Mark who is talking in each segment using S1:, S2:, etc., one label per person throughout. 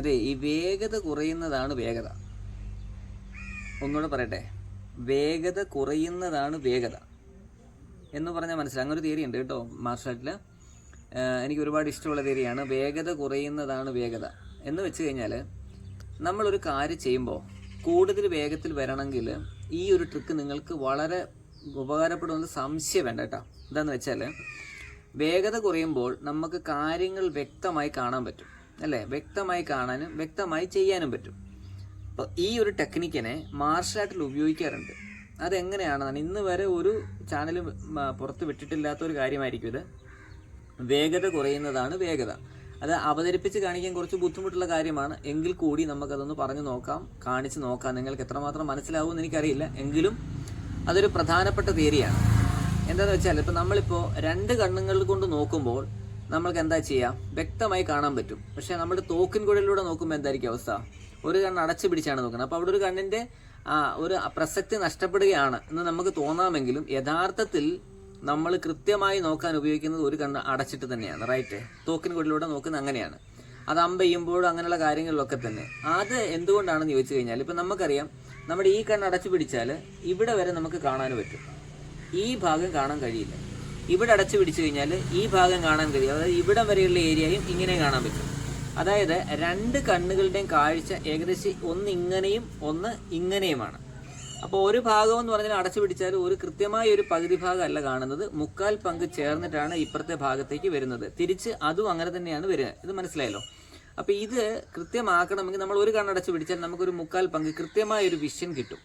S1: അതെ, ഈ വേഗത കുറയുന്നതാണ് വേഗത. ഒന്നുകൂടെ പറയട്ടെ, വേഗത കുറയുന്നതാണ് വേഗത എന്ന് പറഞ്ഞാൽ മനസ്സിലായി. അങ്ങനെ ഒരു തിയറി ഉണ്ട് കേട്ടോ മാർഷൽ ആർട്ടിൽ. എനിക്ക് ഒരുപാട് ഇഷ്ടമുള്ള തിയറിയാണ്. വേഗത കുറയുന്നതാണ് വേഗത എന്ന് വെച്ച് കഴിഞ്ഞാൽ, നമ്മളൊരു കാര്യം ചെയ്യുമ്പോൾ കൂടുതൽ വേഗത്തിൽ വരണമെങ്കിൽ ഈ ഒരു ട്രിക്ക് നിങ്ങൾക്ക് വളരെ ഉപകാരപ്പെടുമെന്ന് സംശയം വേണ്ട കേട്ടോ. എന്താണെന്ന് വെച്ചാൽ, വേഗത കുറയുമ്പോൾ നമുക്ക് കാര്യങ്ങൾ വ്യക്തമായി കാണാൻ പറ്റും, അല്ലേ? വ്യക്തമായി കാണാനും വ്യക്തമായി ചെയ്യാനും പറ്റും. അപ്പോൾ ഈ ഒരു ടെക്നിക്കിനെ മാർഷൽ ആർട്ടിൽ ഉപയോഗിക്കാറുണ്ട്. അതെങ്ങനെയാണെന്നാണ് ഇന്ന് വരെ ഒരു ചാനലും പുറത്ത് വിട്ടിട്ടില്ലാത്തൊരു കാര്യമായിരിക്കും ഇത്. വേഗത കുറയുന്നതാണ് വേഗത. അത് അവതരിപ്പിച്ച് കാണിക്കാൻ കുറച്ച് ബുദ്ധിമുട്ടുള്ള കാര്യമാണ്. എങ്കിൽ കൂടി നമുക്കതൊന്ന് പറഞ്ഞു നോക്കാം, കാണിച്ച് നോക്കാം. നിങ്ങൾക്ക് എത്രമാത്രം മനസ്സിലാവുമെന്ന് എനിക്കറിയില്ല, എങ്കിലും അതൊരു പ്രധാനപ്പെട്ട തിയറിയാണ്. എന്താണെന്ന് വെച്ചാൽ, ഇപ്പം നമ്മളിപ്പോൾ രണ്ട് കണ്ണുകൾ കൊണ്ട് നോക്കുമ്പോൾ നമ്മൾക്ക് എന്താ ചെയ്യാം? വ്യക്തമായി കാണാൻ പറ്റും. പക്ഷേ നമ്മുടെ തോക്കിൻ കുഴലിലൂടെ നോക്കുമ്പോൾ എന്തായിരിക്കും അവസ്ഥ? ഒരു കണ്ണ് അടച്ചു പിടിച്ചാണ് നോക്കുന്നത്. അപ്പോൾ അവിടെ ഒരു കണ്ണിൻ്റെ ഒരു പ്രസക്തി നഷ്ടപ്പെടുകയാണ് എന്ന് നമുക്ക് തോന്നാമെങ്കിലും യഥാർത്ഥത്തിൽ നമ്മൾ കൃത്യമായി നോക്കാൻ ഉപയോഗിക്കുന്നത് ഒരു കണ്ണ് അടച്ചിട്ട് തന്നെയാണ്. റൈറ്റ്? തോക്കിൻ കുഴലിലൂടെ നോക്കുന്നത് അങ്ങനെയാണ്. അത് അമ്പ് ചെയ്യുമ്പോഴും അങ്ങനെയുള്ള കാര്യങ്ങളിലൊക്കെ തന്നെ. അത് എന്തുകൊണ്ടാണെന്ന് ചോദിച്ചു കഴിഞ്ഞാൽ, ഇപ്പം നമുക്കറിയാം, നമ്മുടെ ഈ കണ്ണ് അടച്ചു പിടിച്ചാൽ ഇവിടെ വരെ നമുക്ക് കാണാൻ പറ്റും, ഈ ഭാഗം കാണാൻ കഴിയില്ല. ഇവിടെ അടച്ചു പിടിച്ചു കഴിഞ്ഞാൽ ഈ ഭാഗം കാണാൻ കഴിയും. അതായത് ഇവിടം വരെയുള്ള ഏരിയയും ഇങ്ങനെ കാണാൻ പറ്റും. അതായത് രണ്ട് കണ്ണുകളുടെയും കാഴ്ച ഏകദേശം ഒന്ന് ഇങ്ങനെയും ഒന്ന് ഇങ്ങനെയുമാണ്. അപ്പോൾ ഒരു ഭാഗം എന്ന് പറഞ്ഞാൽ അടച്ചു പിടിച്ചാൽ ഒരു കൃത്യമായ ഒരു പകുതി ഭാഗം അല്ല കാണുന്നത്, മുക്കാൽ പങ്ക് ചേർന്നിട്ടാണ് ഇപ്പുറത്തെ ഭാഗത്തേക്ക് വരുന്നത്. തിരിച്ച് അതും അങ്ങനെ തന്നെയാണ് വരുന്നത്. ഇത് മനസ്സിലായല്ലോ? അപ്പോൾ ഇത് കൃത്യമാക്കണമെങ്കിൽ നമ്മൾ ഒരു കണ്ണടച്ച് പിടിച്ചാൽ നമുക്കൊരു മുക്കാൽ പങ്ക് കൃത്യമായൊരു വിഷൻ കിട്ടും.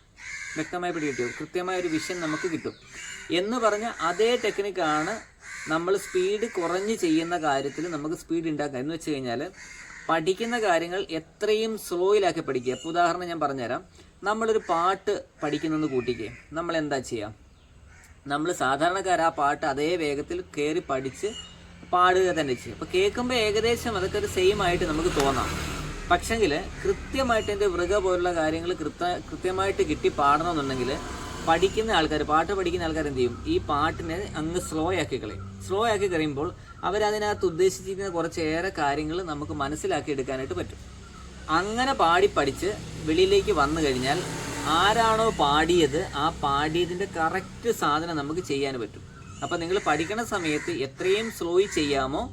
S1: വ്യക്തമായി പിടികിട്ടിയോ? കൃത്യമായൊരു വിഷൻ നമുക്ക് കിട്ടും എന്ന് പറഞ്ഞ അതേ ടെക്നിക്കാണ് നമ്മൾ സ്പീഡ് കുറഞ്ഞ് ചെയ്യുന്ന കാര്യത്തിൽ നമുക്ക് സ്പീഡ് ഉണ്ടാക്കുക. എന്ന് വെച്ച് കഴിഞ്ഞാൽ, പഠിക്കുന്ന കാര്യങ്ങൾ എത്രയും സ്ലോയിലാക്കി പഠിക്കുക. ഇപ്പോൾ ഉദാഹരണം ഞാൻ പറഞ്ഞുതരാം. നമ്മളൊരു പാട്ട് പഠിക്കുന്നെന്ന് കൂട്ടിക്കേ, നമ്മൾ എന്താ ചെയ്യുക? നമ്മൾ സാധാരണക്കാർ ആ പാട്ട് അതേ വേഗത്തിൽ കയറി പഠിച്ച് പാടുക തന്നെ ചെയ്യും. അപ്പോൾ കേൾക്കുമ്പോൾ ഏകദേശം അതൊക്കെ ഒരു സെയിം ആയിട്ട് നമുക്ക് തോന്നാം. പക്ഷെങ്കിൽ കൃത്യമായിട്ട് എൻ്റെ വൃക പോലുള്ള കാര്യങ്ങൾ കൃത്യമായിട്ട് കിട്ടി പാടണമെന്നുണ്ടെങ്കിൽ പഠിക്കുന്ന ആൾക്കാർ, പാട്ട് പഠിക്കുന്ന ആൾക്കാർ എന്ത് ചെയ്യും? ഈ പാട്ടിനെ അങ്ങ് സ്ലോ ആക്കി കളയും. സ്ലോ ആക്കി കഴിയുമ്പോൾ അവരതിനകത്ത് ഉദ്ദേശിച്ചിരിക്കുന്ന കുറച്ചേറെ കാര്യങ്ങൾ നമുക്ക് മനസ്സിലാക്കി എടുക്കാനായിട്ട് പറ്റും. അങ്ങനെ പാടി പഠിച്ച് വെളിയിലേക്ക് വന്നു കഴിഞ്ഞാൽ ആരാണോ പാടിയത് ആ പാടിയതിൻ്റെ കറക്റ്റ് സാധനം നമുക്ക് ചെയ്യാൻ പറ്റും. അപ്പോൾ നിങ്ങൾ പഠിക്കുന്ന സമയത്ത് എത്രയും സ്ലോയി ചെയ്യാമോ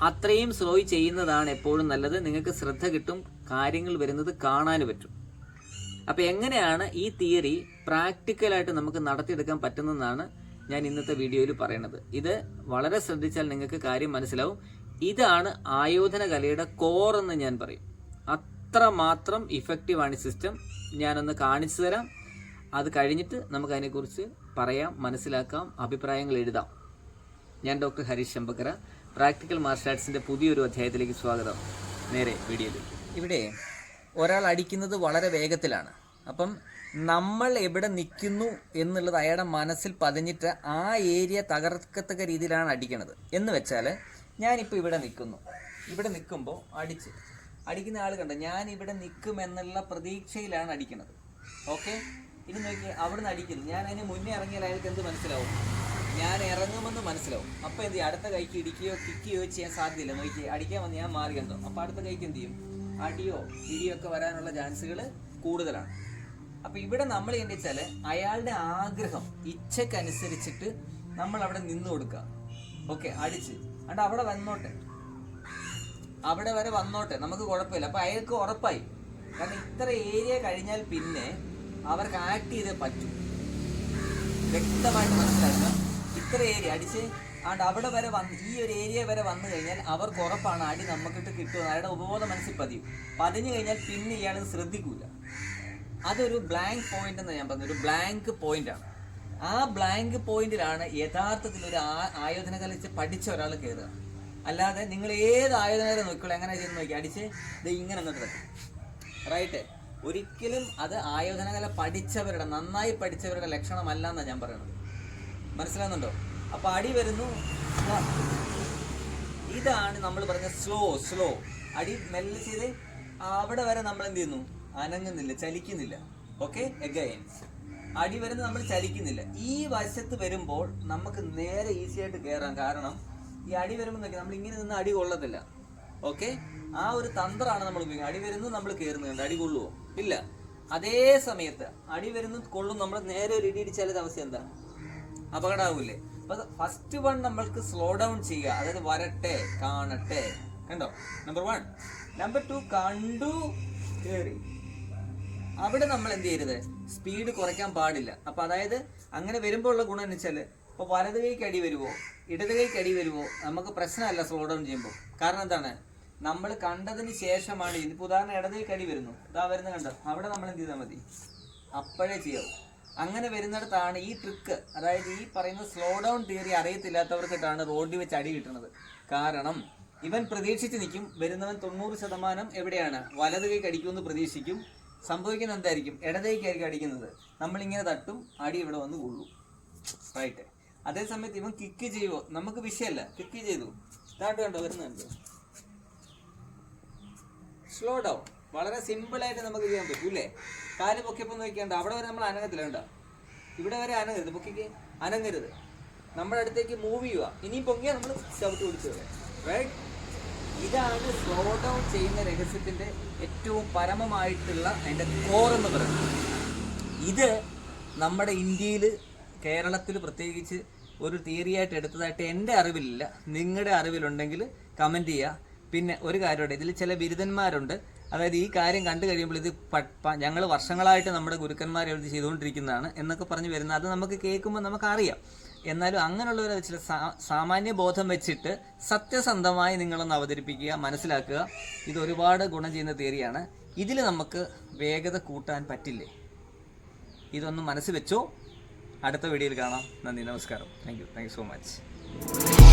S1: അത്രയും സ്ലോയി ചെയ്യുന്നതാണ് എപ്പോഴും നല്ലത്. നിങ്ങൾക്ക് ശ്രദ്ധ കിട്ടും, കാര്യങ്ങൾ വരുന്നത് കാണാൻ പറ്റും. അപ്പോൾ എങ്ങനെയാണ് ഈ തിയറി പ്രാക്ടിക്കലായിട്ട് നമുക്ക് നടത്തിയെടുക്കാൻ പറ്റുന്നതെന്നാണ് ഞാൻ ഇന്നത്തെ വീഡിയോയിൽ പറയുന്നത്. ഇത് വളരെ ശ്രദ്ധിച്ചാൽ നിങ്ങൾക്ക് കാര്യം മനസ്സിലാവും. ഇതാണ് ആയോധന കലയുടെ കോർ എന്ന് ഞാൻ പറയും. അത്രമാത്രം ഇഫക്റ്റീവാണ് ഈ സിസ്റ്റം. ഞാനൊന്ന് കാണിച്ചു തരാം. അത് കഴിഞ്ഞിട്ട് നമുക്കതിനെക്കുറിച്ച് പറയാം, മനസ്സിലാക്കാം, അഭിപ്രായങ്ങൾ എഴുതാം. ഞാൻ ഡോക്ടർ ഹരീഷ് ശമ്പക്കര. പ്രാക്ടിക്കൽ മാർഷൽ ആർട്സിൻ്റെ പുതിയൊരു അധ്യായത്തിലേക്ക് സ്വാഗതം. നേരെ വീഡിയോയിലേക്ക്. ഇവിടെ ഒരാൾ അടിക്കുന്നത് വളരെ വേഗത്തിലാണ്. അപ്പം നമ്മൾ എവിടെ നിൽക്കുന്നു എന്നുള്ളത് അയാളുടെ മനസ്സിൽ പതിഞ്ഞിട്ട് ആ ഏരിയ തകർക്കത്തക്ക രീതിയിലാണ് അടിക്കണത്. എന്ന് വെച്ചാൽ, ഞാനിപ്പോൾ ഇവിടെ നിൽക്കുന്നു. ഇവിടെ നിൽക്കുമ്പോൾ അടിക്കുന്ന ആൾ കണ്ട ഞാൻ ഇവിടെ നിൽക്കുമെന്നുള്ള പ്രതീക്ഷയിലാണ് അടിക്കുന്നത്. ഓക്കെ, ഇനി നോക്കി അവിടുന്ന് അടിക്കുന്നു. ഞാൻ അതിന് മുന്നേ ഇറങ്ങിയാൽ അയാൾക്ക് എന്ത് മനസ്സിലാവും? ഞാൻ ഇറങ്ങുമെന്ന് മനസ്സിലാവും. അപ്പോൾ എന്ത് ചെയ്യും? അടുത്ത കൈക്ക് ഇടിക്കുകയോ കിക്കുകയോ ചെയ്യാൻ സാധ്യതയില്ല. നോക്കി അടിക്കാൻ വന്ന് ഞാൻ മാറി കണ്ടോ, അപ്പോൾ അടുത്ത കൈക്ക് എന്ത് ചെയ്യും? അടിയോ ഇടിയോ ഒക്കെ വരാനുള്ള ചാൻസുകൾ കൂടുതലാണ്. അപ്പോൾ ഇവിടെ നമ്മൾ എന്താ വെച്ചാൽ, അയാളുടെ ആഗ്രഹം ഇച്ഛക്കനുസരിച്ചിട്ട് നമ്മൾ അവിടെ നിന്ന് കൊടുക്കുക. ഓക്കെ, അടിച്ച് അണ്ട് അവിടെ വന്നോട്ടെ, അവിടെ വരെ വന്നോട്ടെ, നമുക്ക് കുഴപ്പമില്ല. അപ്പോൾ അയാൾക്ക് ഉറപ്പായി. കാരണം ഇത്ര ഏരിയ കഴിഞ്ഞാൽ പിന്നെ അവർക്ക് ആക്ട് ചെയ്തേ പറ്റൂ. വ്യക്തമായിട്ട് മനസ്സിലാക്കുക. ഇത്ര ഏരിയ അടിച്ച് ആണ്ട് അവിടെ വരെ ഈ ഒരു ഏരിയ വരെ വന്നു കഴിഞ്ഞാൽ അവർക്ക് ഉറപ്പാണ് അടി നമുക്കിട്ട് കിട്ടുമെന്ന്. അയാളുടെ ഉപബോധ മനസ്സിൽ പതിഞ്ഞു കഴിഞ്ഞാൽ പിന്നെ ഇയാൾ ശ്രദ്ധിക്കൂല. അതൊരു ബ്ലാങ്ക് പോയിന്റ് എന്ന് ഞാൻ പറഞ്ഞു. ഒരു ബ്ലാങ്ക് പോയിന്റാണ്. ആ ബ്ലാങ്ക് പോയിന്റിലാണ് യഥാർത്ഥത്തിൽ ഒരു ആയോധന കല പഠിച്ച ഒരാൾ കയറുക. അല്ലാതെ നിങ്ങൾ ഏത് ആയോധന നോക്കിക്കോളൂ, എങ്ങനെ ചെയ്യുന്ന നോക്കി അടിച്ച് ഇത് ഇങ്ങനെ അങ്ങോട്ട് റൈറ്റ്. ഒരിക്കലും അത് ആയോധന കല പഠിച്ചവരുടെ, നന്നായി പഠിച്ചവരുടെ ലക്ഷണമല്ല എന്നാണ് ഞാൻ പറയുന്നത്. മനസ്സിലാകുന്നുണ്ടോ? അപ്പോൾ അടി വരുന്നു. ഇതാണ് നമ്മൾ പറഞ്ഞ സ്ലോ അടി. മെല്ലെ ചെയ്ത് അവിടെ വരെ നമ്മൾ എന്ത് ചെയ്യുന്നു? അനങ്ങുന്നില്ല, ചലിക്കുന്നില്ല. ഓക്കെ, എഗൈൻ അടി വരുന്നത് നമ്മൾ ചലിക്കുന്നില്ല. ഈ വശത്ത് വരുമ്പോൾ നമുക്ക് നേരെ ഈസി ആയിട്ട് കയറാം. കാരണം ഈ അടി വരുമ്പോൾ നോക്കി നമ്മൾ ഇങ്ങനെ നിന്ന് അടി കൊള്ളത്തില്ല. ഓക്കെ, ആ ഒരു തന്ത്രമാണ് നമ്മൾ ഉപയോഗിക്കുന്നത്. അടി വരുന്നു, നമ്മൾ കയറുന്നുണ്ട്, അടി കൊള്ളുവോ? ഇല്ല. അതേ സമയത്ത് അടി വരുന്നു, കൊള്ളും, നമ്മൾ നേരെ ഒരു ഇടി ഇടിച്ചാലത് അവസ്ഥ എന്താ? അപകടമാവൂലേ? അപ്പൊ ഫസ്റ്റ് വൺ നമ്മൾക്ക് സ്ലോ ഡൗൺ ചെയ്യുക, അതായത് വരട്ടെ, കാണട്ടെ. കണ്ടോ? നമ്പർ 1. നമ്പർ 2, കണ്ടു, കയറി. അവിടെ നമ്മൾ എന്ത് ചെയ്യരുത്? സ്പീഡ് കുറയ്ക്കാൻ പാടില്ല. അപ്പൊ അതായത് അങ്ങനെ വരുമ്പോൾ ഉള്ള ഗുണം എന്ന് വെച്ചാൽ, ഇപ്പൊ വലത് കൈക്ക് അടി വരുമോ, ഇടത് കൈക്ക് അടി വരുമോ, നമുക്ക് പ്രശ്നമല്ല സ്ലോ ഡൗൺ ചെയ്യുമ്പോൾ. കാരണം എന്താണ്? നമ്മൾ കണ്ടതിന് ശേഷമാണ്. ഇതിപ്പോ ഉദാഹരണം ഇടത് കൈക്ക് അടി വരുന്നു, ഇതാ വരുന്ന കണ്ടോ, അവിടെ നമ്മൾ എന്ത് ചെയ്താൽ മതി? അപ്പോഴേ ചെയ്യാവൂ. അങ്ങനെ വരുന്നിടത്താണ് ഈ ട്രിക്ക്, അതായത് ഈ പറയുന്ന സ്ലോ ഡൗൺ തിയറി അറിയത്തില്ലാത്തവർക്കിട്ടാണ് റോഡിൽ വെച്ച് അടി കിട്ടുന്നത്. കാരണം ഇവൻ പ്രതീക്ഷിച്ച് നിൽക്കും, വരുന്നവൻ 90% എവിടെയാണ്? വലത് കൈക്ക് അടിക്കുമെന്ന് പ്രതീക്ഷിക്കും. സംഭവിക്കുന്നത് എന്തായിരിക്കും? ഇടത് കൈക്കായിരിക്കും അടിക്കുന്നത്. നമ്മളിങ്ങനെ തട്ടും, അടി ഇവിടെ വന്ന് കൊള്ളൂ. റൈറ്റ്. അതേ സമയത്ത് ഇവൻ കിക്ക് ചെയ്യുമോ? നമുക്ക് വിഷയമല്ല, കിക്ക് ചെയ്തു, ഇതാണ്ട് കണ്ടോ വരുന്നുണ്ട്. സ്ലോ ഡൗൺ വളരെ സിമ്പിളായിട്ട് നമുക്ക് ചെയ്യാൻ പറ്റൂ അല്ലേ? കാല് പൊക്കിയപ്പോൾ നോക്കിയാണ്ട് അവിടെ വരെ നമ്മൾ അനങ്ങത്തില്ല, കണ്ടോ? ഇവിടെ വരെ അനങ്ങരുത്, പൊക്കിക്ക് അനങ്ങരുത്. നമ്മുടെ അടുത്തേക്ക് മൂവ് ചെയ്യുക. ഇനിയും പൊങ്ങിയാൽ നമ്മൾ ചവിട്ട് പിടിച്ചു വരാം. റൈറ്റ്. ഇതാണ് സ്ലോ ഡൗൺ ചെയ്യുന്ന രഹസ്യത്തിൻ്റെ ഏറ്റവും പരമമായിട്ടുള്ള അതിൻ്റെ കോറെന്ന് പറയുന്നത്. ഇത് നമ്മുടെ ഇന്ത്യയിൽ, കേരളത്തിൽ പ്രത്യേകിച്ച് ഒരു തിയറിയായിട്ട് എടുത്തതായിട്ട് എൻ്റെ അറിവിലില്ല. നിങ്ങളുടെ അറിവിലുണ്ടെങ്കിൽ കമൻറ്റ് ചെയ്യുക. പിന്നെ ഒരു കാര്യമുണ്ട്, ഇതിൽ ചില ബിരുദന്മാരുണ്ട്. അതായത് ഈ കാര്യം കണ്ടു കഴിയുമ്പോൾ ഇത് ഞങ്ങൾ വർഷങ്ങളായിട്ട് നമ്മുടെ ഗുരുക്കന്മാരെ എഴുതി ചെയ്തുകൊണ്ടിരിക്കുന്നതാണ് എന്നൊക്കെ പറഞ്ഞ് വരുന്നത്. അത് നമുക്ക് കേൾക്കുമ്പോൾ നമുക്കറിയാം. എന്നാലും അങ്ങനെയുള്ളവരെ വെച്ചിട്ട് സാമാന്യ ബോധം വെച്ചിട്ട് സത്യസന്ധമായി നിങ്ങളൊന്ന് അവതരിപ്പിക്കുക, മനസ്സിലാക്കുക. ഇത് ഒരുപാട് ഗുണം ചെയ്യുന്ന തിയറിയാണ്. ഇതിൽ നമുക്ക് വേഗത കൂട്ടാൻ പറ്റില്ലേ? ഇതൊന്ന് മനസ്സിൽ വെച്ചോ. അടുത്ത വീഡിയോയിൽ കാണാം. നന്ദി, നമസ്കാരം. Thank you so much.